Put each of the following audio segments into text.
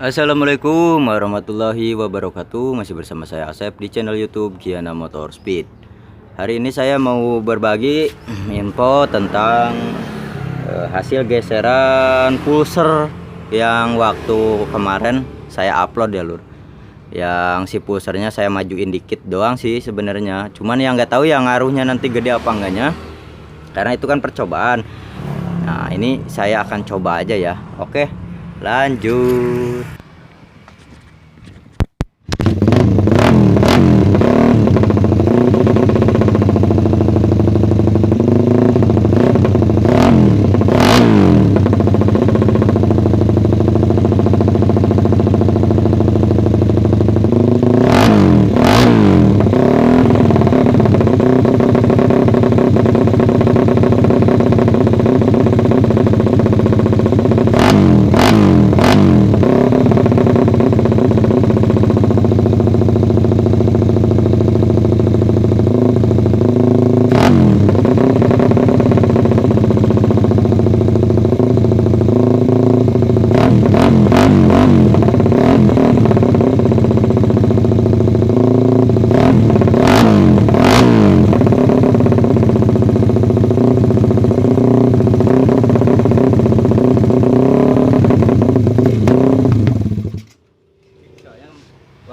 Assalamualaikum warahmatullahi wabarakatuh. Masih bersama saya Asep di channel YouTube Giana Motor Speed. Hari ini saya mau berbagi info tentang hasil geseran pulser yang waktu kemarin saya upload ya lur. Yang si pulsernya saya majuin dikit doang sih sebenarnya. Cuman yang nggak tahu yang ngaruhnya nanti gede apa enggaknya. Karena itu kan percobaan. Nah ini saya akan coba aja ya. Oke, lanjut.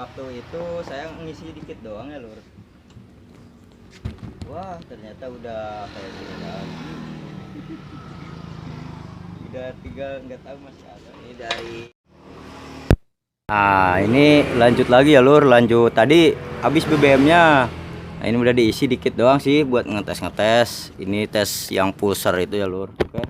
Waktu itu saya ngisi dikit doang ya lur. Wah ternyata udah kayak gini lagi. Udah tinggal nggak tahu masih ada ini dari. Nah ini lanjut lagi ya lur. Lanjut tadi habis BBM-nya. Nah ini udah diisi dikit doang sih buat ngetes. Ini tes yang pulser itu ya lur. Oke.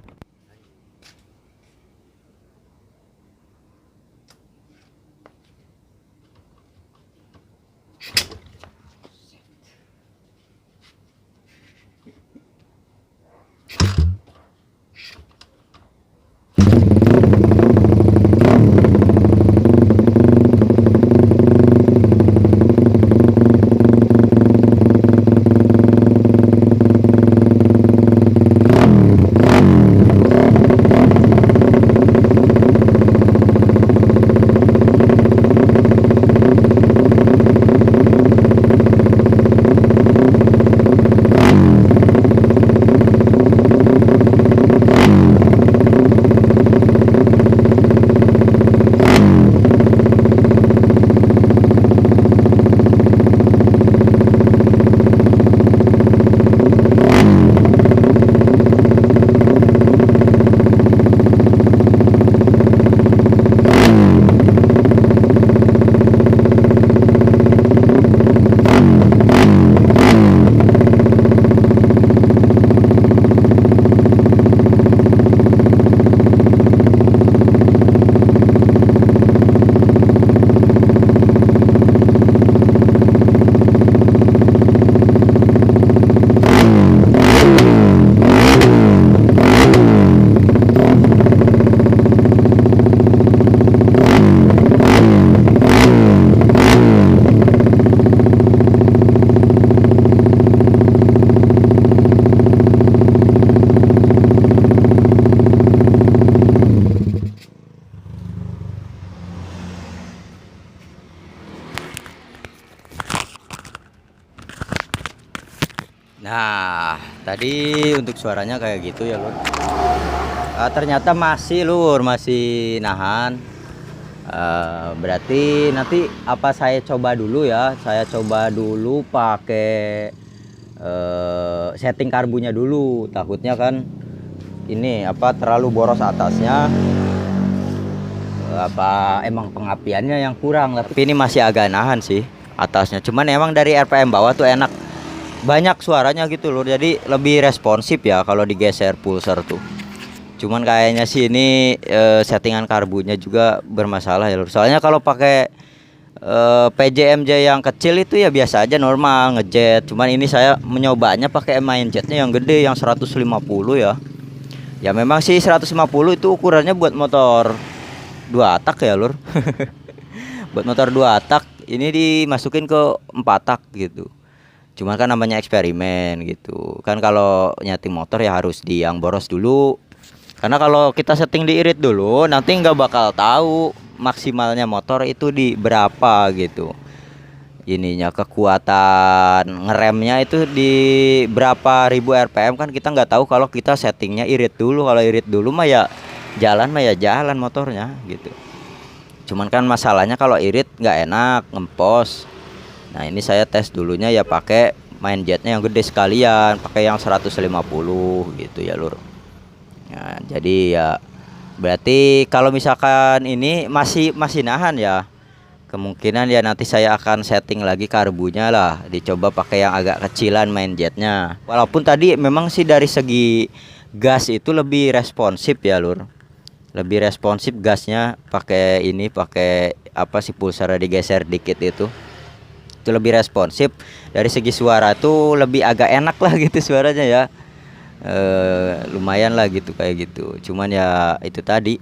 Nah, tadi untuk suaranya kayak gitu ya, Lur. Ternyata masih, Lur, masih nahan. Berarti nanti apa saya coba dulu ya? Saya coba dulu pakai setting karbunya dulu. Takutnya kan ini apa terlalu boros atasnya. Apa emang pengapiannya yang kurang? Tapi ini masih agak nahan sih atasnya. Cuman emang dari RPM bawah tuh enak. Banyak suaranya gitu loh, jadi lebih responsif ya kalau digeser pulser tuh. Cuman kayaknya sih ini settingan karbunya juga bermasalah ya lur. Soalnya kalau pakai PJMJ yang kecil itu ya biasa aja normal ngejet. Cuman ini saya menyobanya pakai main jetnya yang gede yang 150 ya. Ya memang sih 150 itu ukurannya buat motor 2 tak ya lur. Buat motor 2 tak ini dimasukin ke 4 tak gitu. Cuma kan namanya eksperimen gitu kan, kalau nyeting motor ya harus di yang boros dulu, karena kalau kita setting di irit dulu nanti nggak bakal tahu maksimalnya motor itu di berapa gitu. Ininya kekuatan ngeremnya itu di berapa ribu RPM kan kita nggak tahu kalau kita settingnya irit dulu. Kalau irit dulu mah ya jalan motornya gitu. Cuman kan masalahnya kalau irit nggak enak ngempos. Nah ini saya tes dulunya ya pakai main jetnya yang gede sekalian, pakai yang 150 gitu ya lur. Nah jadi ya berarti kalau misalkan ini masih nahan ya, kemungkinan ya nanti saya akan setting lagi karbunya lah, dicoba pakai yang agak kecilan main jetnya. Walaupun tadi memang sih dari segi gas itu lebih responsif ya lur, lebih responsif gasnya pakai ini, pakai apa sih pulsar digeser dikit itu lebih responsif. Dari segi suara tuh lebih agak enak lah gitu suaranya ya, lumayan lah gitu kayak gitu. Cuman ya itu tadi,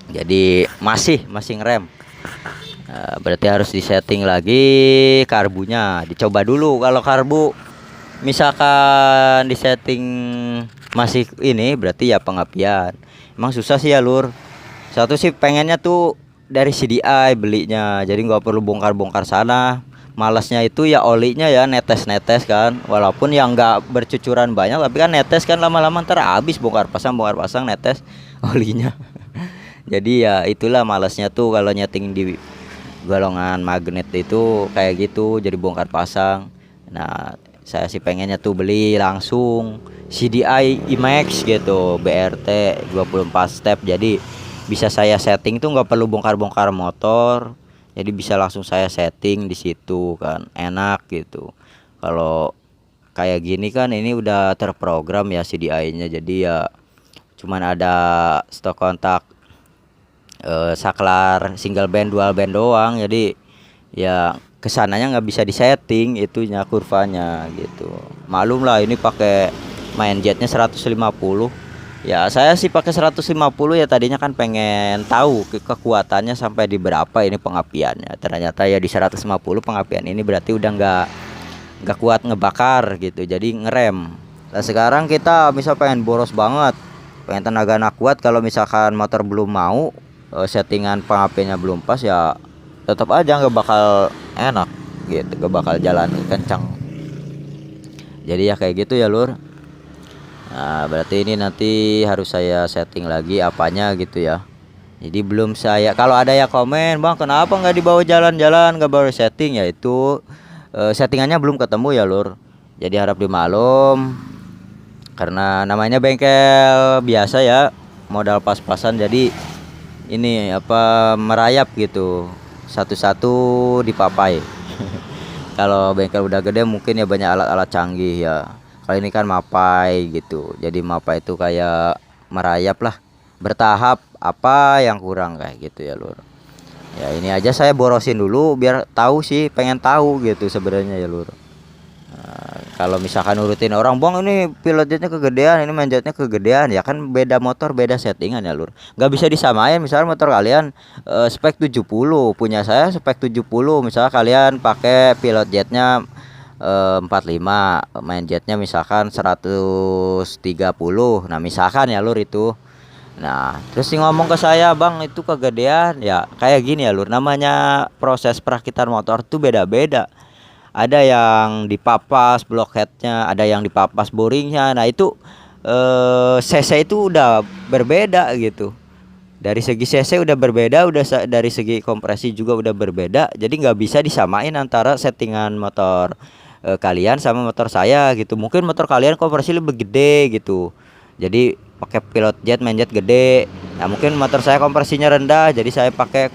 jadi masih ngerem. Berarti harus disetting lagi karbunya, dicoba dulu. Kalau karbu misalkan disetting masih ini berarti ya pengapian. Emang susah sih ya lur. Satu sih pengennya tuh dari CDI belinya, jadi nggak perlu bongkar-bongkar sana. Malasnya itu ya olinya ya netes-netes kan, walaupun yang nggak bercucuran banyak tapi kan netes kan, lama-lama ntar habis bongkar pasang netes olinya. Jadi ya itulah malasnya tuh kalau nyeting di golongan magnet itu kayak gitu, jadi bongkar pasang. Nah saya sih pengennya tuh beli langsung CDI IMAX gitu, BRT 24 step, jadi bisa saya setting tuh nggak perlu bongkar-bongkar motor, jadi bisa langsung saya setting di situ kan, enak gitu. Kalau kayak gini kan ini udah terprogram ya CDI-nya, jadi ya cuman ada stok kontak saklar single band dual band doang, jadi ya kesananya nggak bisa disetting itunya kurvanya gitu. Malum lah ini pakai main jetnya 150. Ya saya sih pakai 150 ya, tadinya kan pengen tahu kekuatannya sampai di berapa ini pengapiannya. Ternyata ya di 150 pengapian ini berarti udah nggak kuat ngebakar gitu, jadi ngerem. Nah sekarang kita misal pengen boros banget, pengen tenaga anak kuat, kalau misalkan motor belum mau, settingan pengapiannya belum pas, ya tetap aja nggak bakal enak gitu, nggak bakal jalan kencang. Jadi ya kayak gitu ya lur. Nah berarti ini nanti harus saya setting lagi apanya gitu ya. Jadi belum saya, kalau ada ya komen, bang kenapa nggak dibawa jalan-jalan, nggak bawa setting, ya itu settingannya belum ketemu ya lur. Jadi harap dimaklum, karena namanya bengkel biasa ya, modal pas-pasan, jadi ini apa merayap gitu, satu-satu dipapai. Kalau bengkel udah gede mungkin ya banyak alat-alat canggih ya. Kalau ini kan mapai gitu, jadi mapai itu kayak merayap lah, bertahap apa yang kurang kayak gitu ya lur. Ya ini aja saya borosin dulu biar tahu sih, pengen tahu gitu sebenarnya ya lur. Nah, kalau misalkan nurutin orang, bang ini pilot jetnya kegedean, ini main jetnya kegedean, ya kan beda motor beda settingan ya lur. Nggak bisa disamain. Misalnya motor kalian spek 70, punya saya spek 70, misalnya kalian pakai pilot jetnya 45, main jetnya misalkan 130. Nah misalkan ya lur itu. Nah terus ngomong ke saya, bang itu kegedean, ya kayak gini ya lur, namanya proses perakitan motor tuh beda-beda. Ada yang dipapas blockheadnya, ada yang dipapas boringnya. Nah itu cc itu udah berbeda gitu. Dari segi cc udah berbeda, dari segi kompresi juga udah berbeda. Jadi nggak bisa disamain antara settingan motor kalian sama motor saya gitu. Mungkin motor kalian kompresi lebih gede gitu, jadi pakai pilot jet main jet gede. Nah mungkin motor saya kompresinya rendah, jadi saya pakai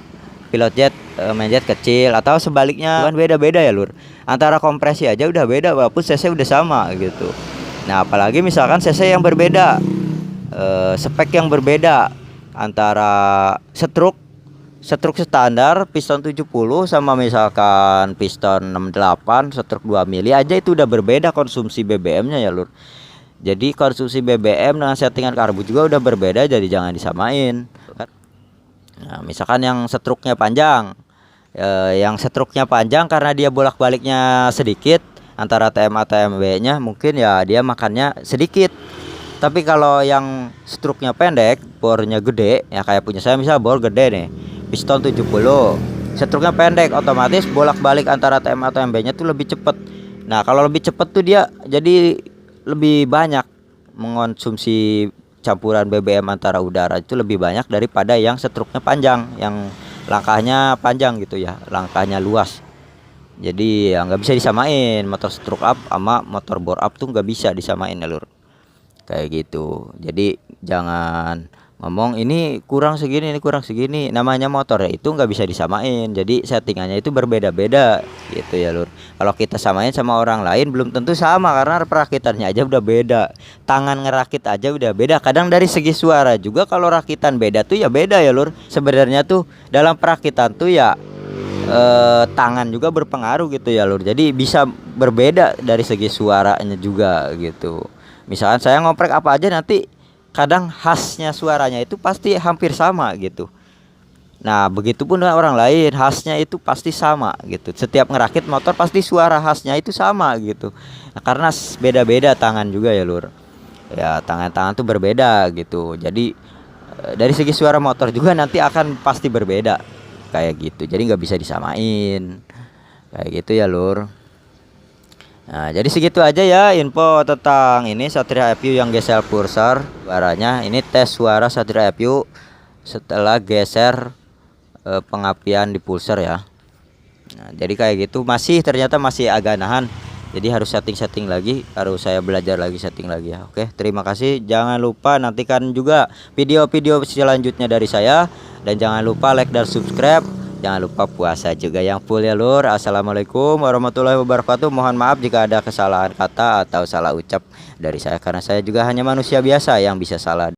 pilot jet main jet kecil, atau sebaliknya. Kan beda-beda ya lur, antara kompresi aja udah beda walaupun cc udah sama gitu. Nah apalagi misalkan cc yang berbeda, spek yang berbeda antara stroke standar piston 70 sama misalkan piston 68 stroke 2 mili aja, itu udah berbeda konsumsi BBM-nya ya lur. Jadi konsumsi BBM dengan settingan karbu juga udah berbeda, jadi jangan disamain. Nah misalkan yang stroke-nya panjang, karena dia bolak-baliknya sedikit antara TMA TMB-nya, mungkin ya dia makannya sedikit. Tapi kalau yang stroke-nya pendek, bornya gede, ya kayak punya saya misal bor gede nih, piston 70. Struknya pendek, otomatis bolak-balik antara TM atau MB-nya tuh lebih cepet. Nah, kalau lebih cepet tuh dia jadi lebih banyak mengonsumsi campuran BBM antara udara itu lebih banyak daripada yang struknya panjang, yang langkahnya panjang gitu ya, langkahnya luas. Jadi ya nggak bisa disamain motor stroke up sama motor bore up tuh nggak bisa disamain ya lur, kayak gitu. Jadi jangan ngomong ini kurang segini, ini kurang segini, namanya motor ya itu nggak bisa disamain. Jadi settingannya itu berbeda-beda gitu ya lur. Kalau kita samain sama orang lain belum tentu sama, karena perakitannya aja udah beda, tangan ngerakit aja udah beda. Kadang dari segi suara juga kalau rakitan beda tuh ya beda ya lur. Sebenarnya tuh dalam perakitan tuh ya tangan juga berpengaruh gitu ya lur. Jadi bisa berbeda dari segi suaranya juga gitu. Misalkan saya ngoprek apa aja, nanti kadang khasnya suaranya itu pasti hampir sama gitu. Nah begitupun dengan orang lain, khasnya itu pasti sama gitu. Setiap ngerakit motor pasti suara khasnya itu sama gitu. Nah, karena beda-beda tangan juga ya lur. Ya tangan-tangan tuh berbeda gitu. Jadi dari segi suara motor juga nanti akan pasti berbeda kayak gitu. Jadi nggak bisa disamain kayak gitu ya lur. Nah, jadi segitu aja ya info tentang ini Satria FU yang geser pulsar suaranya. Ini tes suara Satria FU setelah geser pengapian di pulsar ya. Nah, jadi kayak gitu ternyata masih agak nahan. Jadi harus setting lagi, harus saya belajar lagi setting lagi ya. Oke, terima kasih. Jangan lupa nantikan juga video-video selanjutnya dari saya, dan jangan lupa like dan subscribe. Jangan lupa puasa juga yang full ya lur. Assalamualaikum warahmatullahi wabarakatuh. Mohon maaf jika ada kesalahan kata atau salah ucap dari saya, karena saya juga hanya manusia biasa yang bisa salah.